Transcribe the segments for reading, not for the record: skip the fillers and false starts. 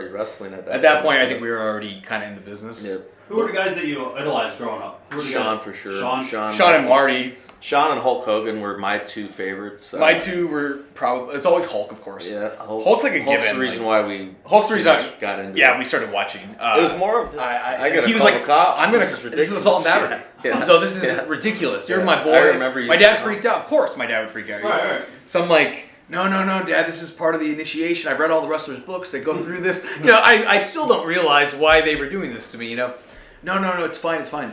already wrestling at that. At that point, I think we were already kind of in the business. Yep. Who were the guys that you idolized growing up? Who were the Sean guys? for sure. Sean and Marty. Sean and Hulk Hogan were my two favorites. My two were probably. It's always Hulk, of course. Yeah, Hulk's like a Hulk's given. the reason why we. Hulk's the reason I got into. Yeah, it. we started watching. It was more of. I got to call the cops. I'm gonna. This is This is assault and battery. Yeah. So this is ridiculous. You're my boy. I remember you. My dad freaked out. Of course, my dad would freak out. Right. So I'm like, no, Dad. This is part of the initiation. I've read all the wrestlers' books. They go through this. I still don't realize why they were doing this to me. No, it's fine. It's fine.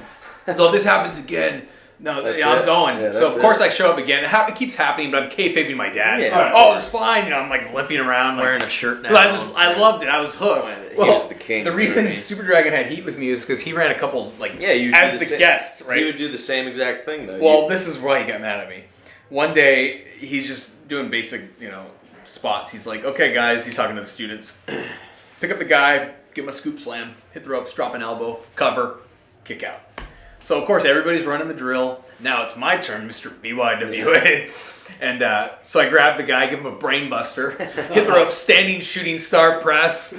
So if this happens again. No, I'm going. Yeah, so of course I show up again. It keeps happening, but I'm kayfabing my dad. Yeah, oh, it's fine. I'm like limping around, wearing a shirt now. I loved it. I was hooked. He was the king. The reason Super Dragon had heat with me is because he ran a couple as the guest, right? He would do the same exact thing though. Well, this is why he got mad at me. One day he's just doing basic, spots. He's like, "Okay, guys," he's talking to the students. Pick up the guy, give him a scoop slam, hit the ropes, drop an elbow, cover, kick out. So, of course, everybody's running the drill. Now it's my turn, Mr. BYWA. And so I grab the guy, give him a brain buster, hit the rope, standing shooting star press,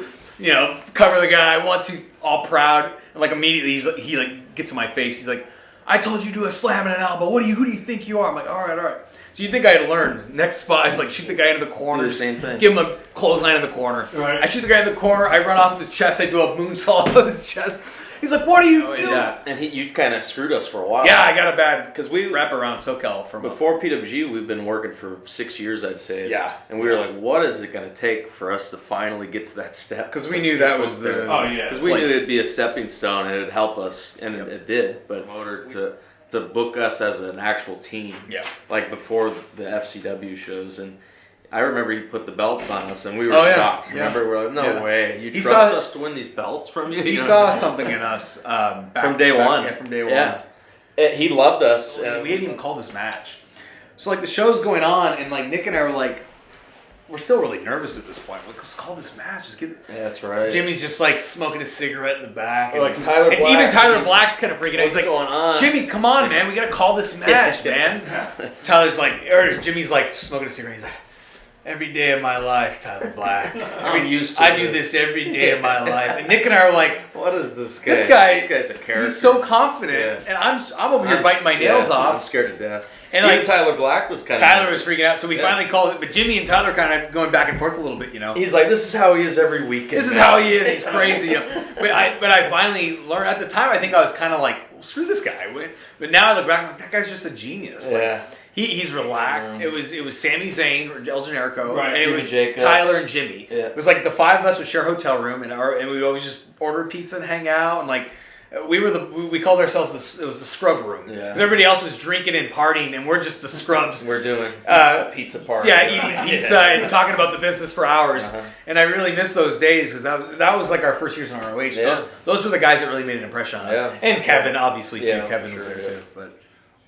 cover the guy, 1, 2, all proud. And immediately he gets in my face. He's like, I told you to do a slam and an elbow. Who do you think you are? I'm like, all right. So you think I had learned. Next spot, it's shoot the guy into the corner. Do the same thing. Give him a clothesline in the corner. Right. I shoot the guy in the corner. I run off of his chest. I do a moonsault off his chest. He's like, what are you doing? Yeah. And you kind of screwed us for a while. Yeah, I got a bad because we wrap around SoCal from before PWG. We've been working for 6 years, I'd say. Yeah. And we were like, what is it going to take for us to finally get to that step? Because we knew that was the. Oh yeah. Because we knew it'd be a stepping stone and it'd help us, and it did. But in order to book us as an actual team, before the FCW shows, and I remember he put the belts on us, and we were shocked. Remember, we're like, no way, you trust us to win these belts from you? He saw something in us from day one. Yeah, from day one. Yeah, he loved us, and we hadn't even called this match. So the show's going on, and Nick and I were we're still really nervous at this point. Let's call this match. Just get. Yeah, that's right. So Jimmy's just smoking a cigarette in the back, and Tyler Black. Even Tyler Black's kind of freaking out. He's like, going on? Jimmy, come on, man, we gotta call this match, man. Jimmy's smoking a cigarette. He's like, every day of my life, Tyler Black. I do this every day of my life. And Nick and I are like, what is this guy? This guy's a character. He's so confident, and I'm over here biting my nails off. I'm scared to death. And even Tyler Black was kind of. Tyler was freaking out, so we finally called it. But Jimmy and Tyler kind of going back and forth a little bit, He's like, this is how he is every weekend. This is how he is. He's crazy. But I finally learned. At the time, I think I was kind of like, well, screw this guy. But now I look back, I'm like, that guy's just a genius. Yeah. He's relaxed. It was Sami Zayn or El Generico, right, and Jimmy it was Jacobs. Tyler and Jimmy. Yeah. It was the five of us would share a hotel room, and we always just order pizza and hang out, and we called ourselves it was the scrub room because everybody else was drinking and partying, and we're just the scrubs. We're doing a pizza party. Yeah, eating pizza and talking about the business for hours. And I really miss those days because that was our first years in ROH. Yeah. Those were the guys that really made an impression on us. Yeah. And Kevin, obviously, too. Yeah, Kevin for was sure, there, too. But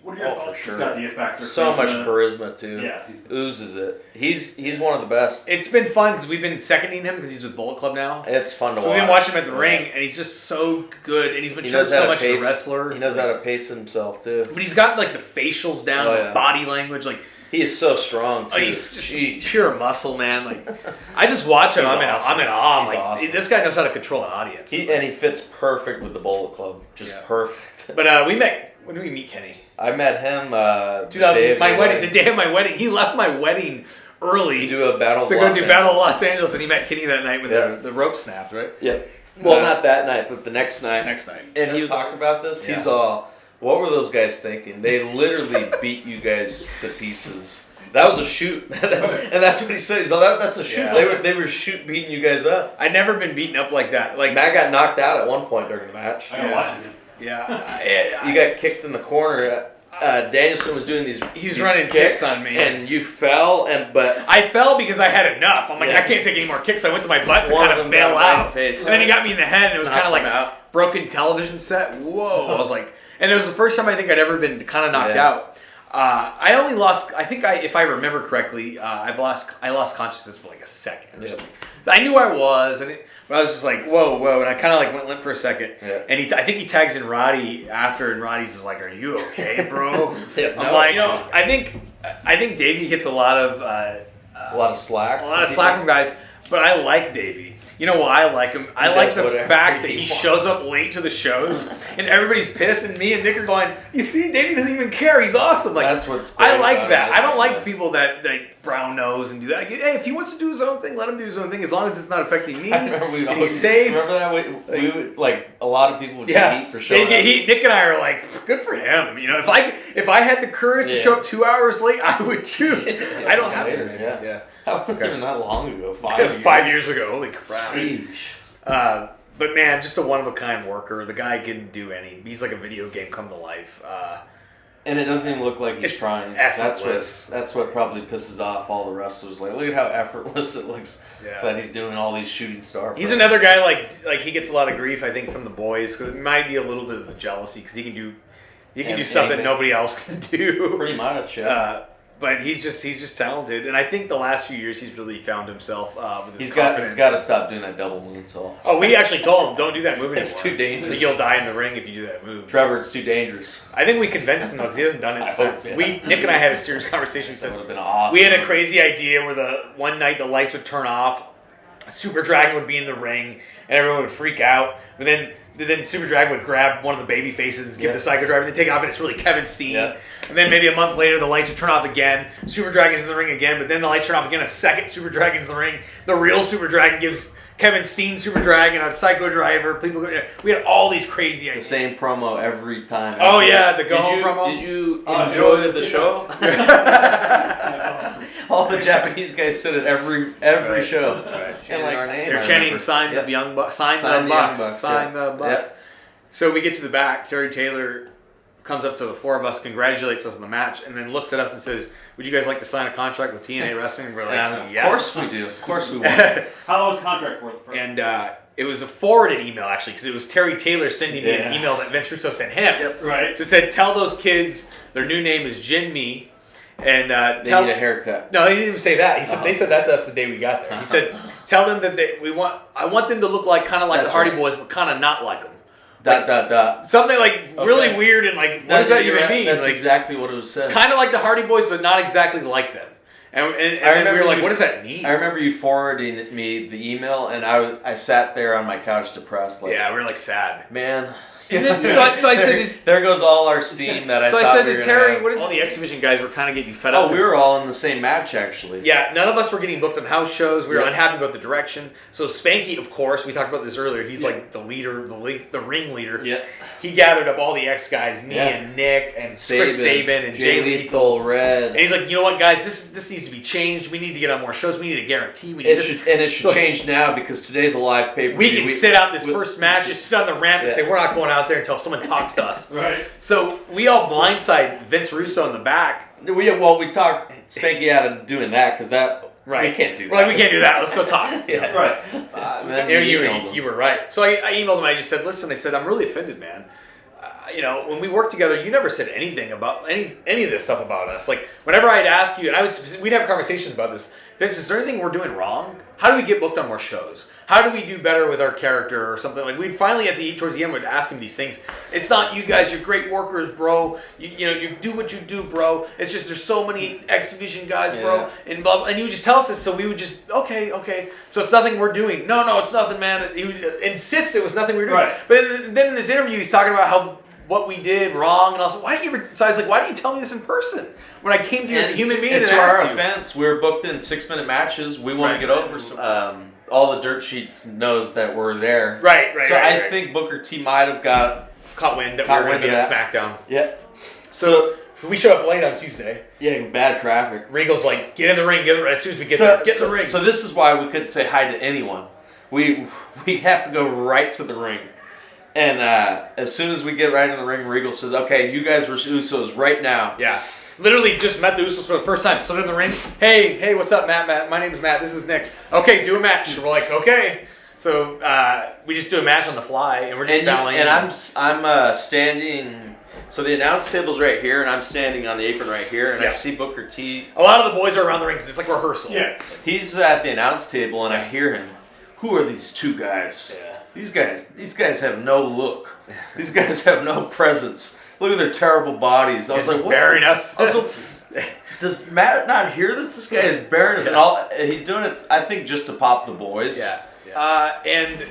what are your thoughts? For sure. He's got the effect. So much charisma too. Yeah, oozes it. He's one of the best. It's been fun because we've been seconding him because he's with Bullet Club now. It's fun to watch. So we've been watching him at the ring, and he's just so good, and he's matured so much as a wrestler. He knows how to pace himself too. But he's got the facials down, the body language, He is so strong too. Oh, he's just pure muscle, man. I just watch him. I'm in awe. He's awesome. This guy knows how to control an audience. And he fits perfect with the Bullet Club. Just perfect. But we met. When did we meet Kenny? I met him the day of my wedding. He left my wedding early to do a battle of Battle of Los Angeles, and he met Kenny that night when the rope snapped, right? Yeah. Well, not that night, but the next night. And he was talking about this. Yeah. He's all, what were those guys thinking? They literally beat you guys to pieces. That was a shoot, and that's what he said. He's like, that's a shoot. Yeah. They were beating you guys up. I'd never been beaten up like that. Matt got knocked out at one point during the match. I got watching him. Yeah, you got kicked in the corner. Danielson was doing these. He was running kicks on me, and you fell. But I fell because I had enough. I'm like, I can't take any more kicks. So I went to my butt to kind of bail out, and then he got me in the head, and it was kind of like broken television set. Whoa! I was like, and it was the first time I think I'd ever been kind of knocked out. I only lost. I think if I remember correctly, I lost consciousness for a second or something. So I knew I was, but I was just like, whoa, and I kind of went limp for a second. Yeah. And I think he tags in Roddy after, and Roddy's just like, "Are you okay, bro?" I'm like, I think Davey gets a lot of slack. from guys, but I like Davey. You know why I like him? I like does the whatever fact that he he shows wants. up late to the shows, and everybody's pissed, and me and Nick are going, you see, Davey doesn't even care. He's awesome. Like, That's what's great I like about that. it. I don't like people that like brown nose and do that. Like, hey, if he wants to do his own thing, let him do his own thing, as long as it's not affecting me. I remember we and always, he's safe. Remember that we would, like a lot of people would Yeah, get heat for showing They get up. heat. Nick and I are like, good for him. You know, if I had the courage to Yeah. show up 2 hours late, I would too. I don't have later, it. yeah. That wasn't Okay. even that long ago. 5 It was years. 5 years ago. Holy crap. Sheesh. But man, just a one of a kind worker. The guy can do any. He's like a video game come to life. And it doesn't even look like he's It's trying. effortless. That's what probably pisses off all the wrestlers. Like, look at how effortless it looks Yeah. that he's doing all these shooting star. He's presses. another guy like he gets a lot of grief, I think, from the boys because it might be a little bit of the jealousy because he can do And stuff that anything. nobody else can do. Pretty much, yeah. But he's just talented, and I think the last few years he's really found himself with his He's confidence. got to stop doing that double moonsault. Oh, we actually told him don't do that move anymore. It's too dangerous. Like, you'll die in the ring if you do that move. Trevor, it's too dangerous. I think we convinced him though because he hasn't done it I hope, since. yeah. Nick and I had a serious conversation. We That said would have been awesome. we had a crazy idea where the one night the lights would turn off, Super Dragon would be in the ring, and everyone would freak out. But then Super Dragon would grab one of the baby faces, give the Psycho Driver, and then take it off, and it's really Kevin Steen. Yeah. And then maybe a month later, the lights would turn off again. Super Dragon's in the ring again, but then the lights turn off again. A second Super Dragon's in the ring. The real Super Dragon gives Kevin Steen Super Dragon a Psycho Driver. People, we had all these crazy The ideas. same promo every time. Oh yeah, the go Did home you, promo. Did you Oh, enjoy yeah. the show? That's awesome. All the Japanese guys sit at every Right. show. Right. And like our name, They're I chanting, remember. sign Yep. the young bucks, sign Sign the the Young bucks, Bucks, sign yeah. the bucks. So we get to the back. Terry Taylor comes up to the four of us, congratulates us on the match, and then looks at us and says, "Would you guys like to sign a contract with TNA Wrestling?" And we're like, And "Yes, Of course we do. Of course we want. How long was the contract for? And it was a forwarded email actually, because it was Terry Taylor sending me an Yeah. email that Vince Russo sent him. Right. So it said, "Tell those kids their new name is Jin Mi." And They need a haircut. No, he didn't even say that. He said they said that to us the day we got there. He said, "Tell them that I want them to look like kind of like That's the Hardy right. Boys, but kind of not like them." Dot. Something like really Okay. weird and like, what does that You're even right. mean? That's Like, exactly what it was said. kind of like the Hardy Boys, but not exactly like them. And I then we remember were like, you- what does that mean? I remember you forwarding me the email, and I sat there on my couch depressed, like, Yeah, we were like sad. man. And then, so I said, there goes all our steam that I so I thought said we to were gonna Terry, have. what is all the exhibition guys were kind of getting fed up. Oh, we with- were all in the same match, actually. Yeah, none of us were getting booked on house shows. We were Yeah. unhappy about the direction. So Spanky, of course, we talked about this earlier. He's like the leader, the ring leader. Yeah. He gathered up all the ex guys, me Yeah. and Nick and Chris Sabin and Jay Lethal. Lethal, Red. And he's like, you know what, guys, this needs to be changed. We need to get on more shows. We need a guarantee. We need It should So- change now because today's a live pay-per-view. We can sit out this we- first match, just sit on the ramp and Yeah. say we're not going out there until someone talks to us. Right. So we all blindside Vince Russo in the back. We talked Spanky out of doing that because we can't do that. We're like, we can't do that. Let's go talk. Yeah. Right. Then You were right. So I emailed him. I just said, listen, I said, I'm really offended, man. When we worked together, you never said anything about any of this stuff about us. Like, whenever I'd ask you, and we'd have conversations about this. Vince, is there anything we're doing wrong? How do we get booked on more shows? How do we do better with our character or something? Like, we'd finally, towards the end, would ask him these things. It's not you guys, you're great workers, bro. You do what you do, bro. It's just there's so many exhibition guys, bro. And blah, blah. And you would just tell us this, so we would just, okay. So it's nothing we're doing. No, it's nothing, man. He would insist it was nothing we were doing. Right. But then in this interview, he's talking about what we did wrong, and I was like, why didn't you? So I was like, why didn't you tell me this in person when I came to you as a human being and to our asked you? offense, we were booked in 6-minute matches. We want Right. to get over. So, all the dirt sheets knows that we're there. Right. So I think Booker T might have got. caught wind that Caught we were going to wind be of at SmackDown. Yeah. So we show up late on Tuesday. Yeah, bad traffic. Regal's like, get in the ring. As soon as we get there, get in the ring. So this is why we couldn't say hi to anyone. We have to go right to the ring. And as soon as we get right in the ring, Regal says, okay, you guys versus Usos right now. Yeah. Literally just met the Usos for the first time. Stood in the ring. Hey, what's up, Matt? My name's Matt. This is Nick. Okay, do a match. We're like, okay. So we just do a match on the fly, and we're just selling. And I'm standing. So the announce table's right here, and I'm standing on the apron right here, and I Yeah. see Booker T. A lot of the boys are around the ring because it's like rehearsal. Yeah. He's at the announce table, and I hear him. Who are these two guys? Yeah. These guys have no look. These guys have no presence. Look at their terrible bodies. I was He's like, what? burying us. I was like, does Matt not hear this? This guy is burying us, and all he's doing it, I think, just to pop the boys. Yeah. And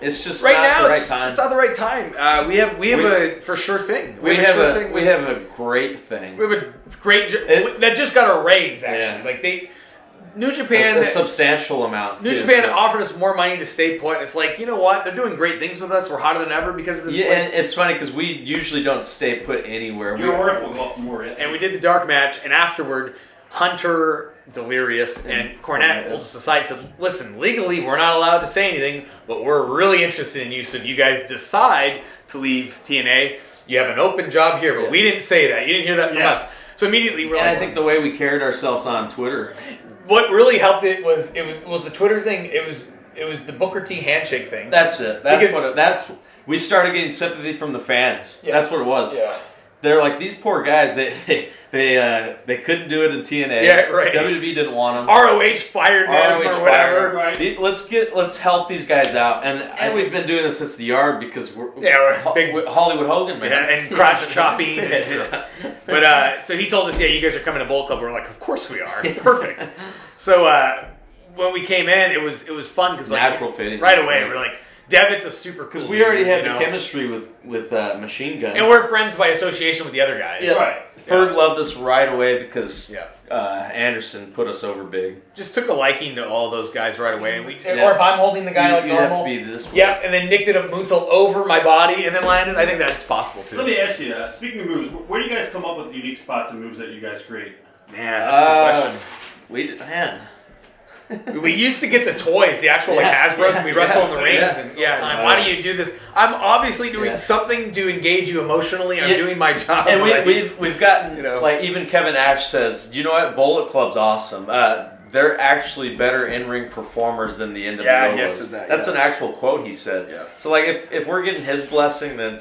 It's just right not now, the right it's time. not the right time. We have a for sure thing. We have a great thing. We have a great that just got a raise actually. Yeah. Like New Japan, a substantial amount. New Japan offered us more money to stay put. It's like, you know what? They're doing great things with us. We're hotter than ever because of this place. And it's funny because we usually don't stay put anywhere. Your worth will go up more. And we did the dark match, and afterward, Hunter, Delirious, and Cornette pulled us aside and said, listen, legally, we're not allowed to say anything, but we're really interested in you. So if you guys decide to leave TNA, you have an open job here. But we didn't say that. You didn't hear that from us. So immediately, we're and like, I think the way we carried ourselves on Twitter. What really helped it was the Twitter thing. It was the Booker T handshake thing. That's it. We started getting sympathy from the fans. Yeah. That's what it was. Yeah. They're like, these poor guys. They couldn't do it in TNA. Yeah, right. WWE didn't want them. ROH fired them or whatever. Right. Let's help these guys out. And we've been doing this since the Yard because we're big Hollywood Hogan, man. Yeah, and crotch chopping. But so he told us, you guys are coming to Bullet Club. We're like, of course we are. Perfect. So when we came in, it was fun because natural fitting. Right away, we're like, Devitt's a super cool. Because we already had the chemistry with Machine Gun, and we're friends by association with the other guys. Yeah. Right. Ferg loved us right away because Anderson put us over big. Just took a liking to all those guys right away, and or if I'm holding the guy like normal, have to be this way. Yeah, and then Nick did a moonsault over my body and then landed. I think that's possible too. Let me ask you, speaking of moves, where do you guys come up with the unique spots and moves that you guys create? Man, that's a good question. We used to get the toys, the actual Hasbros, and we wrestle in the rings. And why do you do this? I'm obviously doing something to engage you emotionally. I'm doing my job. And we've gotten, like, even Kevin Nash says, you know what, Bullet Club's awesome. They're actually better in-ring performers than the NWO. Yeah, yes, that's an actual quote he said. Yeah. So, like, if we're getting his blessing, then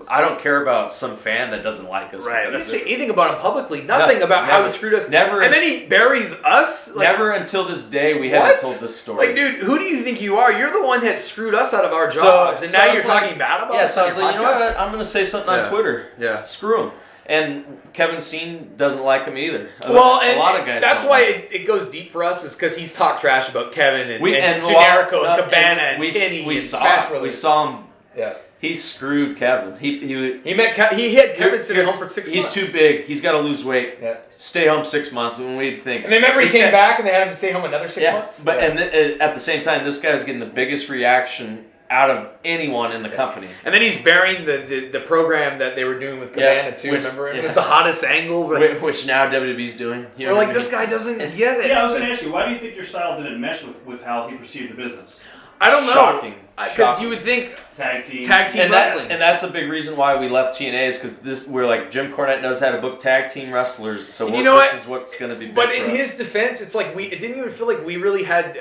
I don't care about some fan that doesn't like us. Right. He didn't say anything about him publicly. Nothing about how he screwed us. Never. And then he buries us. Like, never until this day we haven't told this story. Like, dude, who do you think you are? You're the one that screwed us out of our jobs, and now you're talking bad about us. Yeah, so I was like, you know what? I'm going to say something on Twitter. Yeah. Screw him. And Kevin Steen doesn't like him either. Well, a lot of guys. That's why it goes deep for us, is because he's talked trash about Kevin and Generico and Cabana and Kenny and Smash Brothers. We saw him. Yeah. He screwed Kevin. He hit Kevin sitting home for 6 months. He's too big. He's got to lose weight. Yeah. Stay home 6 months. When we'd think. And then remember he came back and they had him to stay home another 6 months. But and at the same time, this guy's getting the biggest reaction out of anyone in the company. And then he's burying the program that they were doing with Cabana too. Remember, it was the hottest angle, which now WWE's doing. We're like, this guy doesn't get it. Yeah, I was going to ask you, why do you think your style didn't mesh with how he perceived the business? I don't know. Shocking. Because you would think tag team wrestling, and that's a big reason why we left TNA, is because we're like, Jim Cornette knows how to book tag team wrestlers, so this is what's going to be big. But in his defense, it's like it didn't even feel like we really had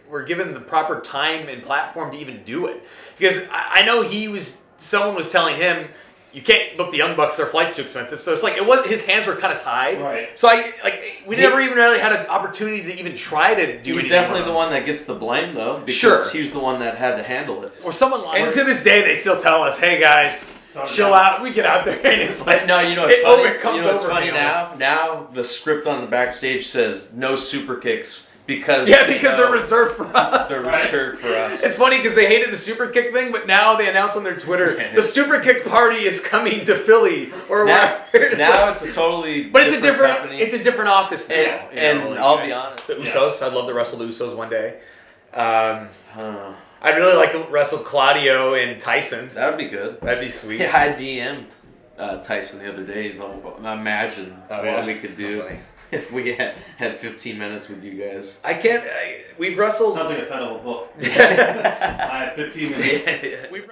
were given the proper time and platform to even do it, because I know someone was telling him, you can't book the Young Bucks; their flight's too expensive. So it's like his hands were kind of tied. Right. So we never even really had an opportunity to even try to do anything. He's definitely the one that gets the blame, though, because he was the one that had to handle it. Or someone like. And to this day, they still tell us, "Hey guys, chill out." We get out there, and it's like, no, you know what's funny? It comes over funny now. Now the script on the backstage says no super kicks. Because they're reserved for us. They're reserved for us. It's funny because they hated the super kick thing, but now they announce on their Twitter the super kick party is coming to Philly or now, wherever. Now it's a totally but company. It's a different office now. And I'll be honest, the Usos. I'd love to wrestle the Usos one day. I'd really like to wrestle Claudio and Tyson. That would be good. That'd be sweet. Yeah, I DM'd Tyson the other day. He's like, imagine what we could do. If we had 15 minutes with you guys. We've wrestled. Sounds like a title of a book. I had 15 minutes. We've